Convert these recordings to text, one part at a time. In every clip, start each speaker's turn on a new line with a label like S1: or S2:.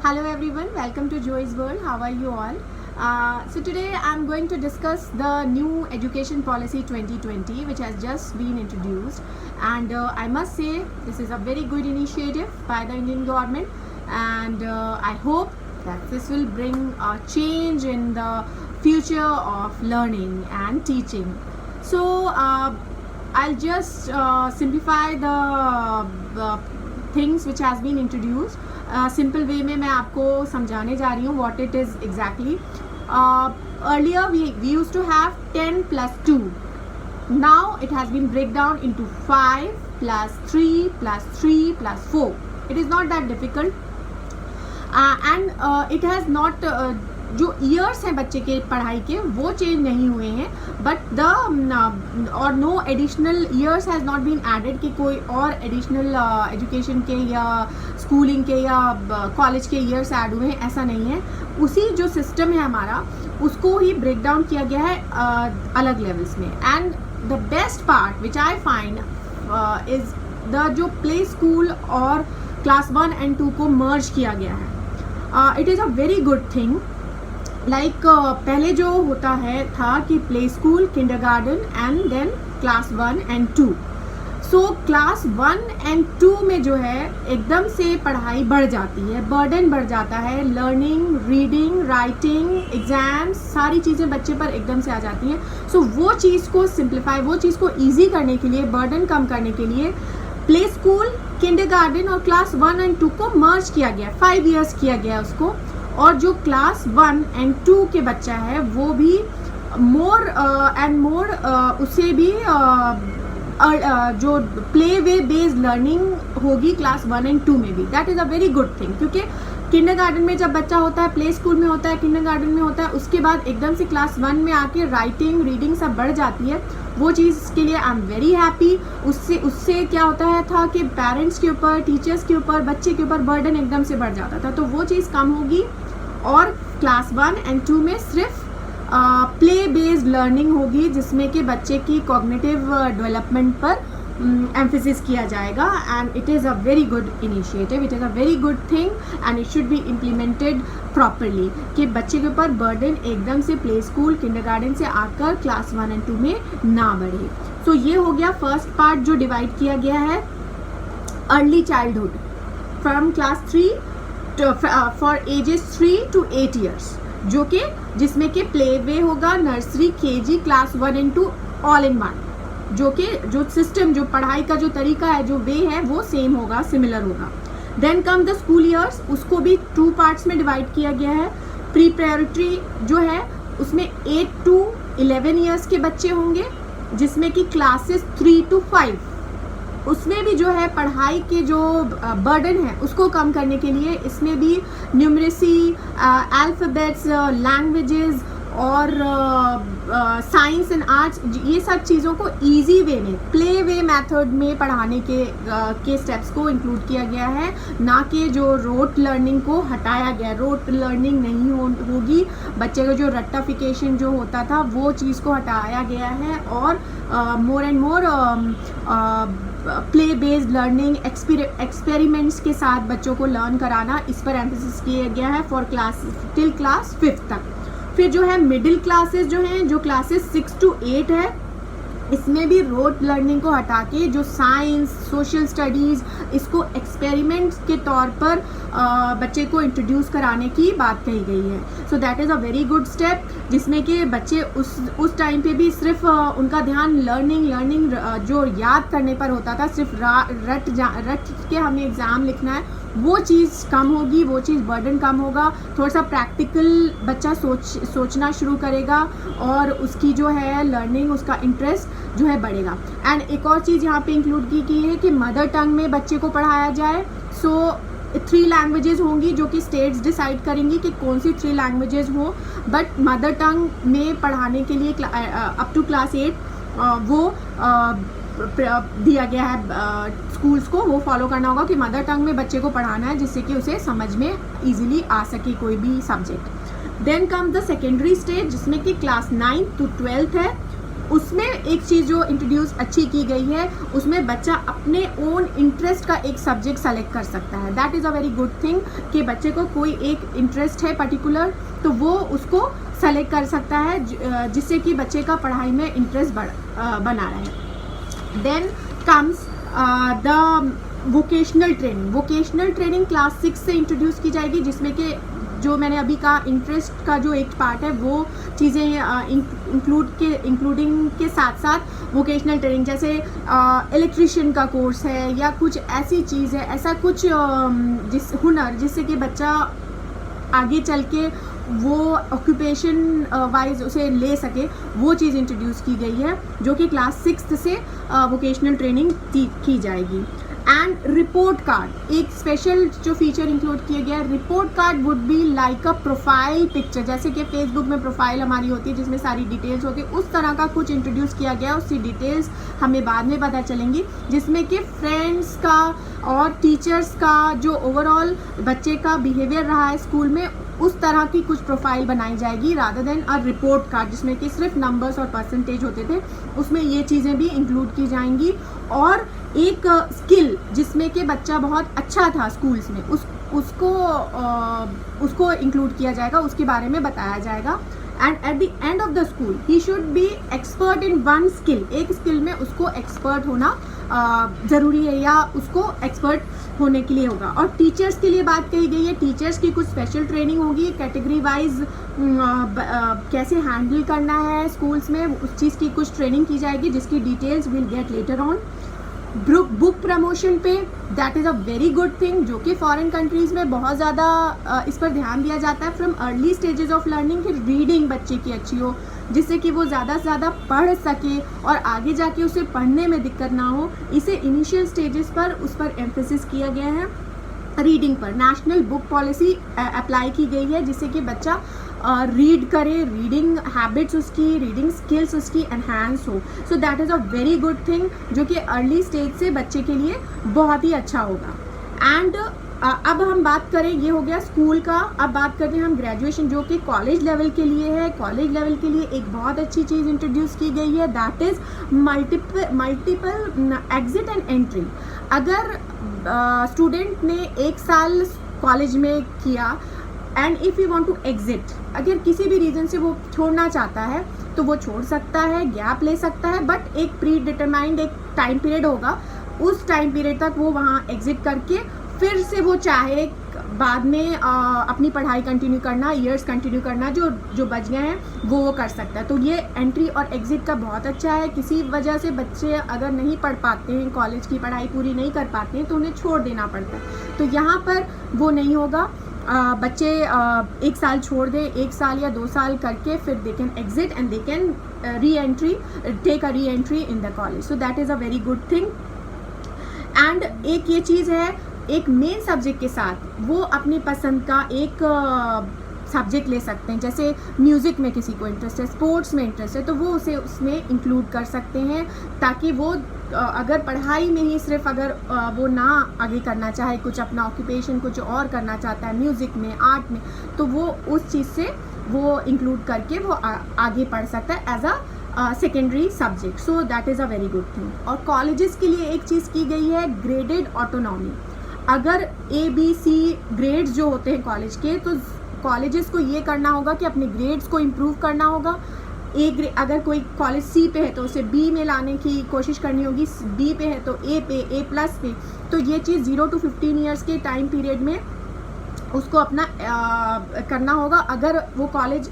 S1: Hello everyone, welcome to Joy's World. How are you all? So today I'm going to discuss the new education policy 2020 which has just been introduced, and I must say this is a very good initiative by the Indian government, and I hope that this will bring a change in the future of learning and teaching. So I'll just simplify the things which has been introduced. Simple way में मैं आपको समझाने जा रही हूँ what it is exactly. Earlier we use to have 10 + 2. Now it has been break down into 5 + 3 + 3 + 4. It is not that difficult and it has not जो years हैं बच्चे के पढ़ाई के वो चेंज नहीं हुए हैं, बट और no additional years has not been added कि कोई और एडिशनल एजुकेशन के या स्कूलिंग के या कॉलेज के ईयर्स ऐड हुए हैं, ऐसा नहीं है. उसी जो सिस्टम है हमारा उसको ही ब्रेक डाउन किया गया है अलग लेवल्स में. And the best part which I find is the जो प्ले स्कूल और क्लास 1 and 2 को मर्ज किया गया है. It is a very good thing. Like पहले जो होता है था कि play school, kindergarten and then class 1 and 2. So class 1 and 2 में जो है एकदम से पढ़ाई बढ़ जाती है, बर्डन बढ़ जाता है. लर्निंग, रीडिंग, राइटिंग, एग्जाम्स, सारी चीज़ें बच्चे पर एकदम से आ जाती हैं. सो वो चीज़ को सिंप्लीफाई, वो चीज़ को ईजी करने के लिए, बर्डन कम करने के लिए प्ले स्कूल, किंडरगार्टन और क्लास 1 and 2 को मर्ज किया गया, 5 years किया गया उसको. और जो क्लास 1 and 2 के बच्चा है वो भी मोर एंड मोर उसे भी जो प्ले वे बेस्ड लर्निंग होगी क्लास 1 and 2 में भी. That is a very good thing, क्योंकि किंडरगार्टन में जब बच्चा होता है, प्ले स्कूल में होता है, किंडरगार्टन में होता है, उसके बाद एकदम से क्लास 1 में आके राइटिंग, रीडिंग सब बढ़ जाती है. वो चीज़ के लिए आई एम वेरी हैप्पी. उससे क्या होता है था कि पेरेंट्स के ऊपर, टीचर्स के ऊपर, बच्चे के ऊपर बर्डन एकदम से बढ़ जाता था. तो वो चीज़ कम होगी और क्लास 1 and 2 में सिर्फ प्ले बेस्ड लर्निंग होगी, जिसमें कि बच्चे की कॉग्निटिव डेवलपमेंट पर एम्फेसिस किया जाएगा. And it is a very good initiative, it is a very good thing and it should be implemented properly, कि बच्चे के ऊपर बर्डन एकदम से प्ले स्कूल, किंडरगार्टन से आकर क्लास 1 and 2 में ना बढ़े. तो ये हो गया फर्स्ट पार्ट जो डिवाइड किया गया है. Early childhood from class 3 for ages 3 to 8 years, जो कि जिसमें कि प्ले वे होगा, nursery, KG, class 1 and 2 all in one. जो कि जो सिस्टम, जो पढ़ाई का जो तरीका है, जो वे है, वो सेम होगा, सिमिलर होगा. Then come the school years, उसको भी 2 parts में डिवाइड किया गया है. प्री प्रायोरिटी जो है उसमें 8 to 11 years के बच्चे होंगे, जिसमें कि क्लासेस 3 to 5, उसमें भी जो है पढ़ाई के जो बर्डन है उसको कम करने के लिए इसमें भी न्यूमरेसी, अल्फ़ाबेट्स, लैंग्वेजेस और साइंस एंड आर्ट्स, ये सब चीज़ों को इजी वे में, प्ले वे मेथड में पढ़ाने के स्टेप्स को इंक्लूड किया गया है, ना कि जो रोट लर्निंग को हटाया गया. रोट लर्निंग नहीं होगी, बच्चे का जो रट्टाफिकेशन जो होता था वो चीज़ को हटाया गया है, और more and more play based learning, experiments के साथ बच्चों को लर्न कराना, इस पर एम्फेसिस किया गया है for class till class 5th तक. फिर जो है मिडिल क्लासेस जो हैं, जो क्लासेस 6 to 8 है, इसमें भी रोट लर्निंग को हटा के जो साइंस, सोशल स्टडीज़, इसको एक्सपेरिमेंट्स के तौर पर बच्चे को इंट्रोड्यूस कराने की बात कही गई है. सो that is a very good step, जिसमें कि बच्चे उस टाइम पे भी सिर्फ उनका ध्यान लर्निंग जो याद करने पर होता था, सिर्फ रट के हमें एग्ज़ाम लिखना है, वो चीज़ कम होगी, वो चीज़ बर्डन कम होगा. थोड़ा सा प्रैक्टिकल बच्चा सोचना शुरू करेगा और उसकी जो है लर्निंग, उसका इंटरेस्ट जो है बढ़ेगा. एंड एक और चीज़ यहाँ पे इंक्लूड की है कि मदर टंग में बच्चे को पढ़ाया जाए. सो 3 लैंग्वेजेस होंगी जो कि स्टेट्स डिसाइड करेंगी कि कौन सी 3 लैंग्वेजेस हो, बट मदर टंग में पढ़ाने के लिए अप टू क्लास 8 वो दिया गया है स्कूल्स को, वो फॉलो करना होगा कि मदर टंग में बच्चे को पढ़ाना है, जिससे कि उसे समझ में ईजिली आ सके कोई भी subject. Then come the secondary stage, जिसमें कि क्लास 9 to 12 है. उसमें एक चीज़ जो इंट्रोड्यूस अच्छी की गई है, उसमें बच्चा अपने ओन इंटरेस्ट का एक सब्जेक्ट सेलेक्ट कर सकता है। That is a very good thing कि बच्चे को कोई एक इंटरेस्ट है पर्टिकुलर, तो वो उसको सेलेक्ट कर सकता है, जिससे कि बच्चे का पढ़ाई में इंटरेस्ट बना रहे। Then comes the vocational training. Vocational training class 6 से इंट्रोड्यूस की जाएगी, जिसमें कि जो मैंने अभी कहा इंटरेस्ट का जो एक पार्ट है वो चीज़ें इंक्लूडिंग के साथ साथ वोकेशनल ट्रेनिंग, जैसे इलेक्ट्रिशियन का कोर्स है या कुछ ऐसी चीज़ है, ऐसा कुछ हुनर जिससे कि बच्चा आगे चल के वो ऑक्यूपेशन वाइज उसे ले सके, वो चीज़ इंट्रोड्यूस की गई है, जो कि क्लास 6 से वोकेशनल ट्रेनिंग की जाएगी। एंड रिपोर्ट कार्ड, एक स्पेशल जो फीचर इंक्लूड किया गया है, report card would be like a profile picture, जैसे कि फेसबुक में प्रोफाइल हमारी होती है जिसमें सारी डिटेल्स होती है, उस तरह का कुछ इंट्रोड्यूस किया गया। उसकी डिटेल्स हमें बाद में पता चलेंगी, जिसमें कि फ्रेंड्स का और टीचर्स का जो ओवरऑल बच्चे का बिहेवियर रहा है स्कूल में, उस तरह की कुछ प्रोफाइल बनाई जाएगी rather than a report card जिसमें कि सिर्फ नंबर्स और परसेंटेज होते थे। उसमें ये चीज़ें भी इंक्लूड की जाएंगी। और एक स्किल जिसमें कि बच्चा बहुत अच्छा था स्कूल्स में, उसको इंक्लूड किया जाएगा, उसके बारे में बताया जाएगा। And at the end of the school he should be expert in one skill, एक स्किल में उसको एक्सपर्ट होना ज़रूरी है या उसको एक्सपर्ट होने के लिए होगा। और टीचर्स के लिए बात कही गई है, टीचर्स की कुछ स्पेशल ट्रेनिंग होगी, कैटेगरी वाइज कैसे हैंडल करना है स्कूल्स में, उस चीज़ की कुछ ट्रेनिंग की जाएगी, जिसकी details will get later on. Book promotion पे, that is a very good thing, जो कि फॉरेन कंट्रीज़ में बहुत ज़्यादा इस पर ध्यान दिया जाता है from early stages of learning, कि रीडिंग बच्चे की अच्छी हो, जिससे कि वो ज़्यादा से ज़्यादा पढ़ सके और आगे जाके उसे पढ़ने में दिक्कत ना हो। इसे इनिशियल स्टेजेस पर उस पर एम्फेसिस किया गया है। रीडिंग पर नेशनल बुक पॉलिसी अप्लाई की गई है, जिससे कि बच्चा रीड करे, रीडिंग हैबिट्स उसकी, रीडिंग स्किल्स उसकी एनहांस हो। सो that is a very good thing, जो कि अर्ली स्टेज से बच्चे के लिए बहुत ही अच्छा होगा। एंड अब हम बात करें, ये हो गया स्कूल का, अब बात करते हैं हम ग्रेजुएशन, जो कि कॉलेज लेवल के लिए है। कॉलेज लेवल के लिए एक बहुत अच्छी चीज़ इंट्रोड्यूस की गई है, that is multiple exit and entry. अगर स्टूडेंट ने एक साल कॉलेज में किया and if you want to exit, अगर किसी भी रीज़न से वो छोड़ना चाहता है तो वो छोड़ सकता है, गैप ले सकता है, बट एक प्री डिटरमाइंड एक टाइम पीरियड होगा, उस टाइम पीरियड तक वो वहाँ एग्जिट करके फिर से वो चाहे बाद में अपनी पढ़ाई कंटिन्यू करना, ईयर्स कंटिन्यू करना, जो बच गए हैं वो कर सकता है। तो ये एंट्री और एग्ज़िट का बहुत अच्छा है। किसी वजह से बच्चे अगर नहीं पढ़ पाते हैं, कॉलेज की पढ़ाई पूरी नहीं कर पाते हैं, तो उन्हें छोड़ देना पड़ता है। तो यहाँ पर वो नहीं होगा, बच्चे एक साल छोड़ दें, एक साल या 2 साल करके फिर they can exit and they can take a reentry in the college. So that is a very good thing. And एक ये चीज़ है, एक मेन सब्जेक्ट के साथ वो अपनी पसंद का एक सब्जेक्ट ले सकते हैं, जैसे म्यूज़िक में किसी को इंटरेस्ट है, स्पोर्ट्स में इंटरेस्ट है, तो वो उसे उसमें इंक्लूड कर सकते हैं, ताकि वो अगर पढ़ाई में ही सिर्फ अगर वो ना आगे करना चाहे, कुछ अपना ऑक्यूपेशन कुछ और करना चाहता है म्यूज़िक में, आर्ट में, तो वो उस चीज़ से वो इंक्लूड करके वो आगे पढ़ सकता है as a secondary subject. So that is a very good thing. और कॉलेजेस के लिए एक चीज़ की गई है, ग्रेडेड ऑटोनॉमी। अगर ABC ग्रेड्स जो होते हैं कॉलेज के, तो कॉलेजेस को ये करना होगा कि अपने ग्रेड्स को इम्प्रूव करना होगा। अगर कोई कॉलेज C पे है तो उसे B में लाने की कोशिश करनी होगी, B पे है तो A पे, A+ पे। तो ये चीज़ 0 to 15 ईयर्स के टाइम पीरियड में उसको अपना करना होगा। अगर वो कॉलेज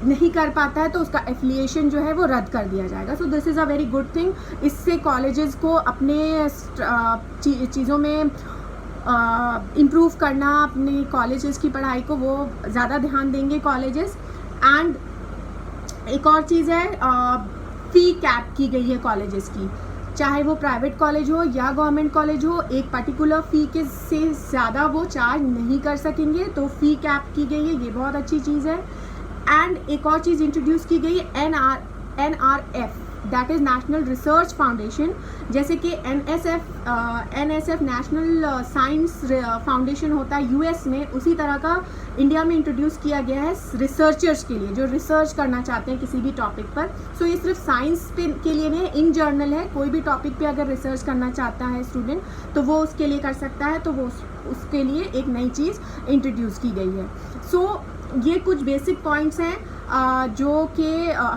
S1: नहीं कर पाता है तो उसका एफिलिएशन जो है वो रद्द कर दिया जाएगा। So this is a very good thing. इससे कॉलेजेस को अपने चीज़ों में इम्प्रूव करना, अपने कॉलेजेस की पढ़ाई को वो ज़्यादा ध्यान देंगे कॉलेजेस। एंड एक और चीज़ है, फ़ी कैप की गई है कॉलेजेस की, चाहे वो प्राइवेट कॉलेज हो या गवर्नमेंट कॉलेज हो, एक पर्टिकुलर फ़ी के से ज़्यादा वो चार्ज नहीं कर सकेंगे, तो फ़ी कैप की गई है, ये बहुत अच्छी चीज़ है। एंड एक और चीज़ इंट्रोड्यूस की गई है, NRF, that is national research foundation, जैसे कि NSF नेशनल साइंस फाउंडेशन होता है US में, उसी तरह का इंडिया में इंट्रोड्यूस किया गया है रिसर्चर्स के लिए जो रिसर्च करना चाहते हैं किसी भी टॉपिक पर. सो ये सिर्फ साइंस के लिए नहीं, इन जर्नल है. कोई भी टॉपिक पे अगर रिसर्च करना चाहता है स्टूडेंट तो वो उसके लिए कर सकता है. तो वो उसके लिए एक नई चीज़ इंट्रोड्यूस की गई है. सो ये कुछ बेसिक पॉइंट्स हैं जो कि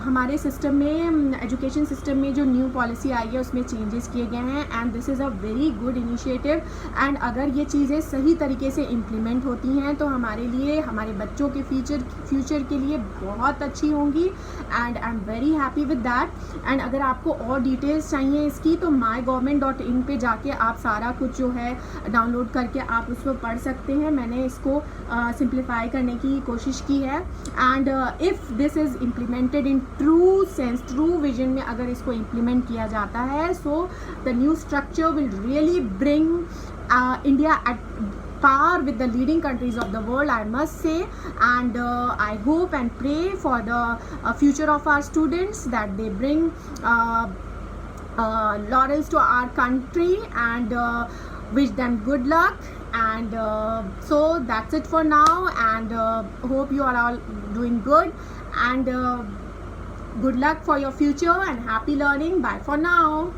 S1: हमारे सिस्टम में, एजुकेशन सिस्टम में जो न्यू पॉलिसी आई है उसमें चेंजेस किए गए हैं. And this is a very good initiative. And अगर ये चीज़ें सही तरीके से इम्प्लीमेंट होती हैं तो हमारे लिए, हमारे बच्चों के फ्यूचर के लिए बहुत अच्छी होंगी. And I am very happy with that. And अगर आपको और डिटेल्स चाहिए इसकी तो mygovernment.in पे जाके आप सारा कुछ जो है डाउनलोड करके आप उसको पढ़ सकते हैं. मैंने इसको सिंप्लीफाई करने की कोशिश की है. And if this is implemented in true sense, true vision में अगर इसको इम्प्लीमेंट किया जाता है, so the new structure will really bring India at par with the leading countries of the world, I must say. And I hope and pray for the future of our students, that they bring laurels to our country, and wish them good luck. And so that's it for now, and hope you are all doing good, and good luck for your future and happy learning. Bye for now.